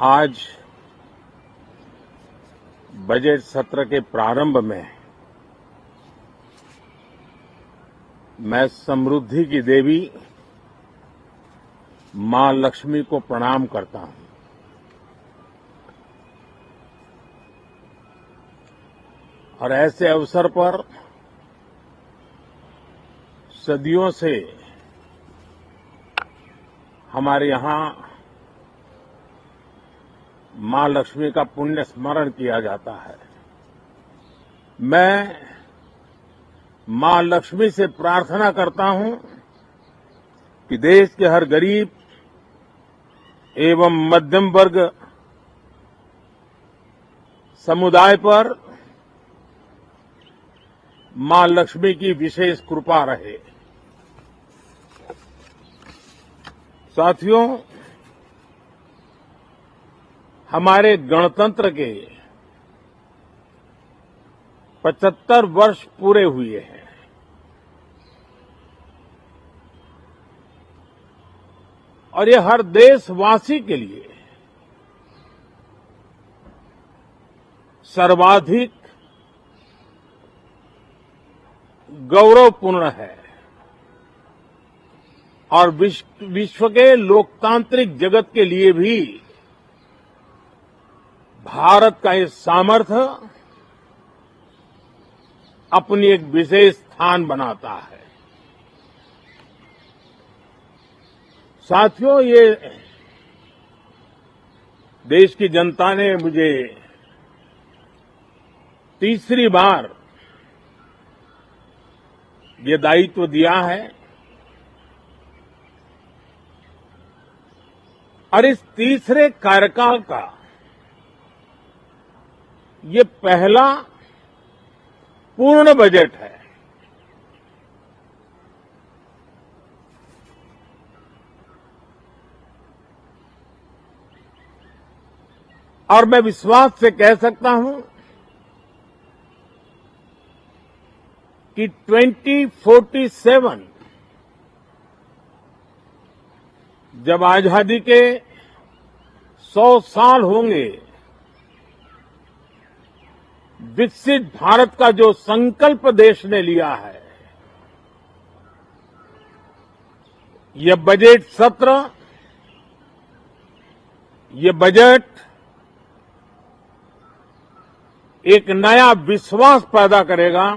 आज बजट सत्र के प्रारंभ में मैं समृद्धि की देवी मां लक्ष्मी को प्रणाम करता हूं और ऐसे अवसर पर सदियों से हमारे यहां मां लक्ष्मी का पुण्य स्मरण किया जाता है। मैं मां लक्ष्मी से प्रार्थना करता हूं कि देश के हर गरीब एवं मध्यम वर्ग समुदाय पर मां लक्ष्मी की विशेष कृपा रहे। साथियों, हमारे गणतंत्र के 75 वर्ष पूरे हुए हैं। और ये हर देशवासी के लिए सर्वाधिक गौरवपूर्ण है और विश्व के लोकतांत्रिक जगत के लिए भी भारत का ये सामर्थ्य अपनी एक विशेष स्थान बनाता है। साथियों, ये देश की जनता ने मुझे तीसरी बार ये दायित्व दिया है और इस तीसरे कार्यकाल का ये पहला पूर्ण बजट है। और मैं विश्वास से कह सकता हूं कि 2047 जब आजादी के 100 साल होंगे, विकसित भारत का जो संकल्प देश ने लिया है, ये बजट सत्र, ये बजट एक नया विश्वास पैदा करेगा,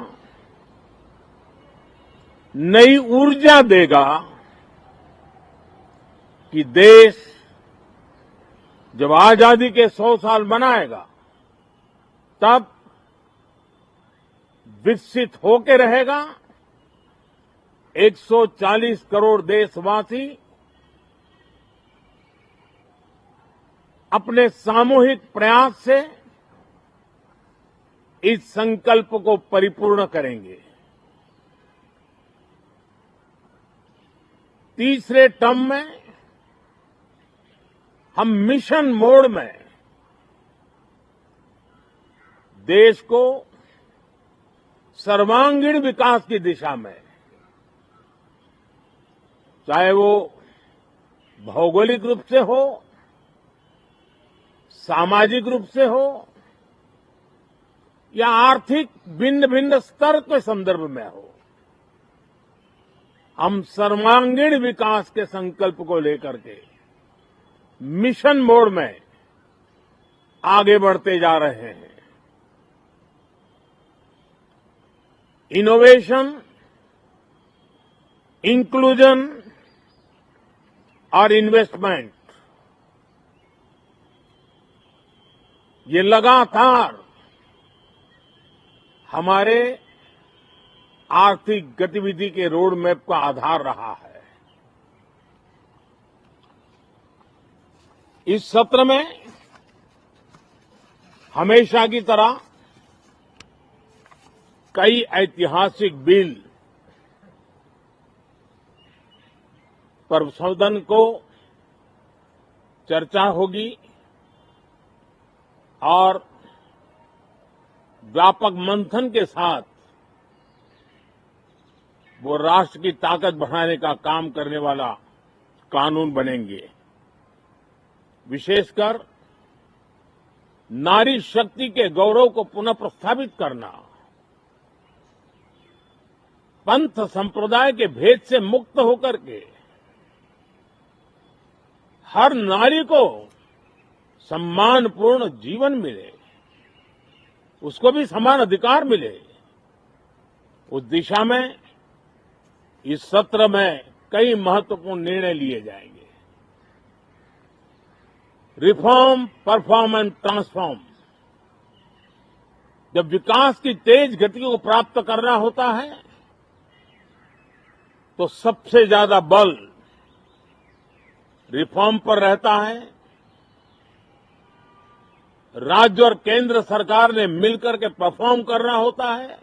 नई ऊर्जा देगा कि देश जब आजादी के 100 साल मनाएगा तब विकसित होकर रहेगा। 140 करोड़ देशवासी अपने सामूहिक प्रयास से इस संकल्प को परिपूर्ण करेंगे। तीसरे टर्म में हम मिशन मोड में देश को सर्वांगीण विकास की दिशा में, चाहे वो भौगोलिक रूप से हो, सामाजिक रूप से हो या आर्थिक भिन्न भिन्न स्तर के संदर्भ में हो, हम सर्वांगीण विकास के संकल्प को लेकर के मिशन मोड में आगे बढ़ते जा रहे हैं। इनोवेशन, इंक्लूजन और इन्वेस्टमेंट, ये लगातार हमारे आर्थिक गतिविधि के रोड मैप का आधार रहा है। इस सत्र में हमेशा की तरह कई ऐतिहासिक बिल पर सदन को चर्चा होगी और व्यापक मंथन के साथ वो राष्ट्र की ताकत बढ़ाने का काम करने वाला कानून बनेंगे। विशेषकर नारी शक्ति के गौरव को पुनः प्रस्थापित करना, पंथ संप्रदाय के भेद से मुक्त होकर के हर नारी को सम्मानपूर्ण जीवन मिले, उसको भी समान अधिकार मिले, उस दिशा में इस सत्र में कई महत्वपूर्ण निर्णय लिए जाएंगे। Reform, perform and transform. जब विकास की तेज गति को प्राप्त करना होता है तो सबसे ज्यादा बल रिफॉर्म पर रहता है। राज्य और केंद्र सरकार ने मिलकर के परफॉर्म करना होता है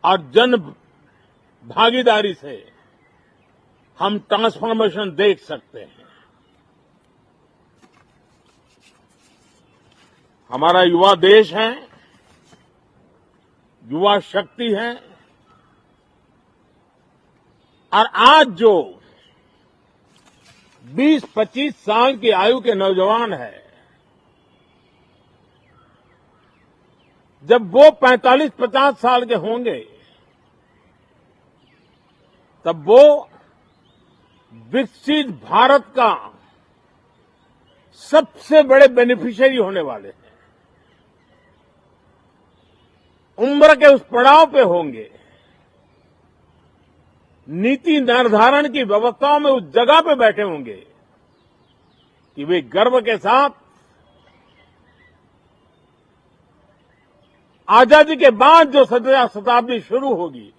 और जन भागीदारी से हम ट्रांसफॉर्मेशन देख सकते हैं। हमारा युवा देश है, युवा शक्ति है और आज जो 20-25 साल की आयु के नौजवान हैं, जब वो 45-50 साल के होंगे तब वो विकसित भारत का सबसे बड़े बेनिफिशियरी होने वाले हैं। उम्र के उस पड़ाव पे होंगे, नीति निर्धारण की व्यवस्थाओं में उस जगह पे बैठे होंगे कि वे गर्व के साथ आजादी के बाद जो शताब्दी शुरू होगी,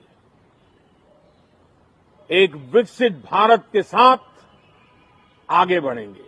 एक विकसित भारत के साथ आगे बढ़ेंगे।